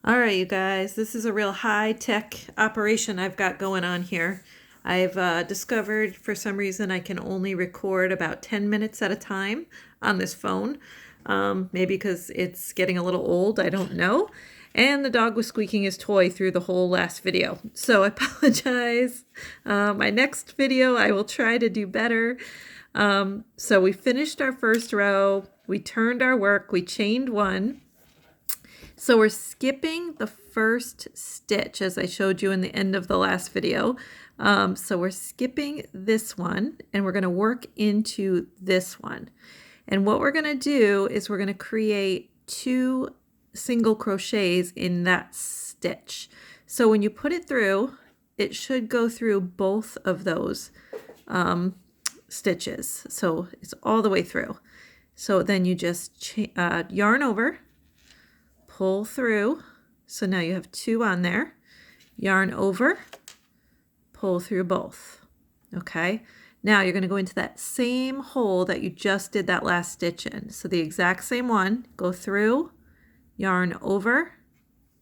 All right, you guys, this is a real high-tech operation I've got going on here. I've discovered for some reason I can only record about 10 minutes at a time on this phone. Maybe because it's getting a little old, I don't know. And the dog was squeaking his toy through the whole last video. So I apologize. My next video, I will try to do better. So we finished our first row. We turned our work. We chained one. So we're skipping the first stitch as I showed you in the end of the last video. So we're skipping this one and we're going to work into this one. And what we're going to do is we're going to create 2 single crochets in that stitch. So when you put it through, it should go through both of those stitches. So it's all the way through. So then you just yarn over, pull through. So now you have 2 on there. Yarn over, pull through both. Okay. Now you're going to go into that same hole that you just did that last stitch in. So the exact same one, go through, yarn over,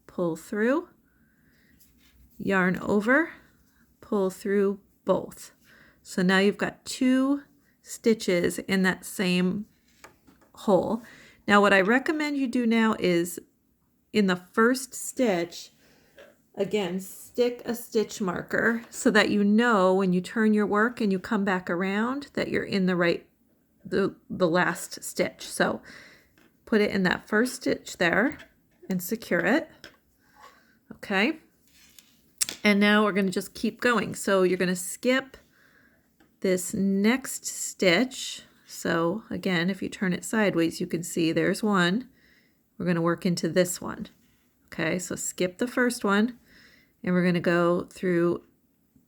pull through, yarn over, pull through both. So now you've got 2 stitches in that same hole. Now what I recommend you do now is in the first stitch, again, stick a stitch marker so that you know when you turn your work and you come back around that you're in the last stitch. So put it in that first stitch there and secure it. Okay. And now we're going to just keep going. So you're going to skip this next stitch. So again, if you turn it sideways, you can see there's one. We're going to work into this one. Okay, so skip the first one and we're going to go through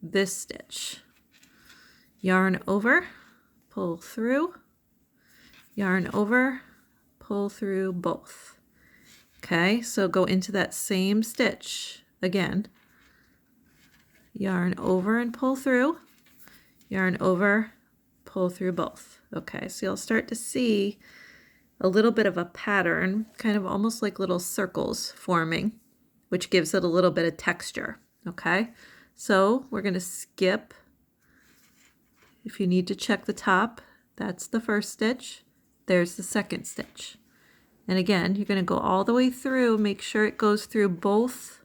this stitch. Yarn over, pull through, yarn over, pull through both. Okay, so go into that same stitch again. Yarn over and pull through, yarn over, pull through both. Okay, so you'll start to see a little bit of a pattern, kind of almost like little circles forming, which gives it a little bit of texture. Okay, so we're going to skip. If you need to check the top, that's the first stitch. There's the second stitch. And again, you're going to go all the way through, make sure it goes through both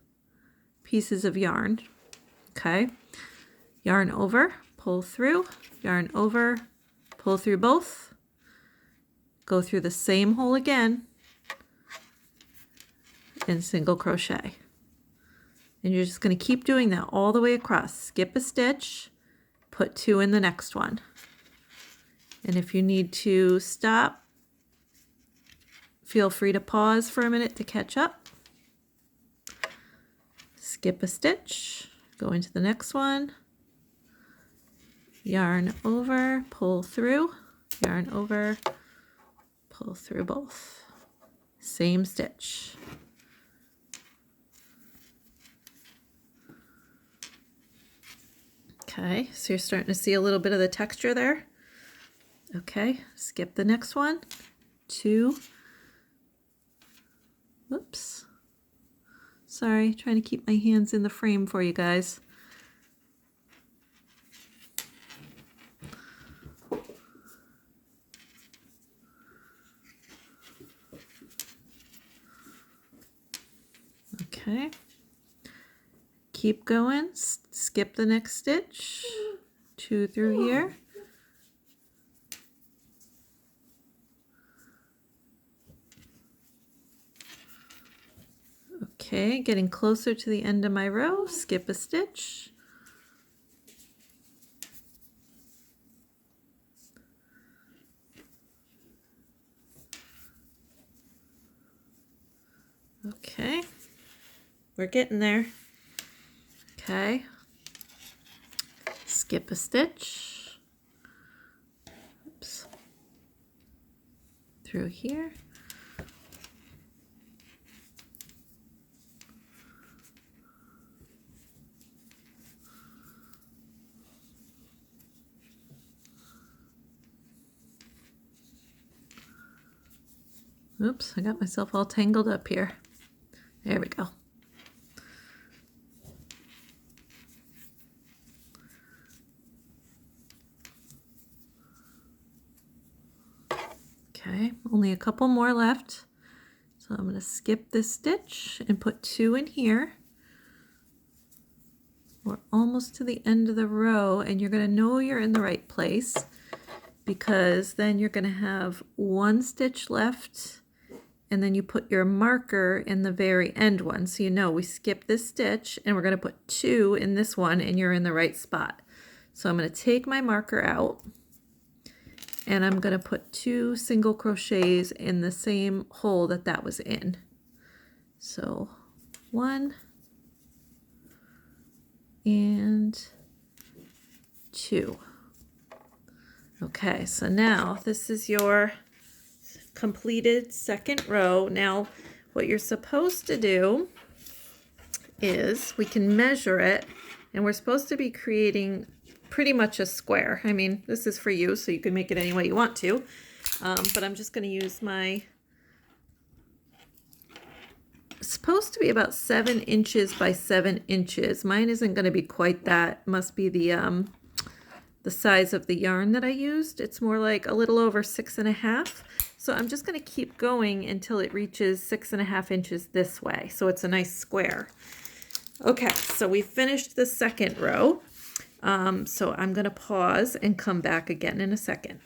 pieces of yarn. Okay, yarn over, pull through, yarn over, pull through both. Go through the same hole again and single crochet. And you're just going to keep doing that all the way across. Skip a stitch, put 2 in the next one. And if you need to stop, feel free to pause for a minute to catch up. Skip a stitch, go into the next one, yarn over, pull through, yarn over, pull through both. Same stitch. Okay, so you're starting to see a little bit of the texture there. Okay, skip the next one. 2. Whoops. Sorry, trying to keep my hands in the frame for you guys. Okay, keep going, skip the next stitch, 2 through here. Okay, getting closer to the end of my row, skip a stitch. Okay, we're getting there. Okay, skip a stitch. Oops. Through here. Oops, I got myself all tangled up here. There we go. only a couple more left. So I'm going to skip this stitch and put 2 in here. We're almost to the end of the row, and you're going to know you're in the right place because then you're going to have 1 stitch left, and then you put your marker in the very end one. So you know we skipped this stitch and we're going to put 2 in this one, and you're in the right spot. So I'm going to take my marker out and I'm going to put 2 single crochets in the same hole that that was in. So 1 and 2. Okay, so now this is your completed second row. Now what you're supposed to do is we can measure it, and we're supposed to be creating pretty much a square. I mean, this is for you, so you can make it any way you want to, but I'm just going to use my, it's supposed to be about 7 inches by 7 inches. Mine isn't going to be quite that. Must be the size of the yarn that I used. It's more like a little over 6.5. So I'm just going to keep going until it reaches 6.5 inches this way. So it's a nice square. Okay, so we finished the second row. So I'm going to pause and come back again in a second.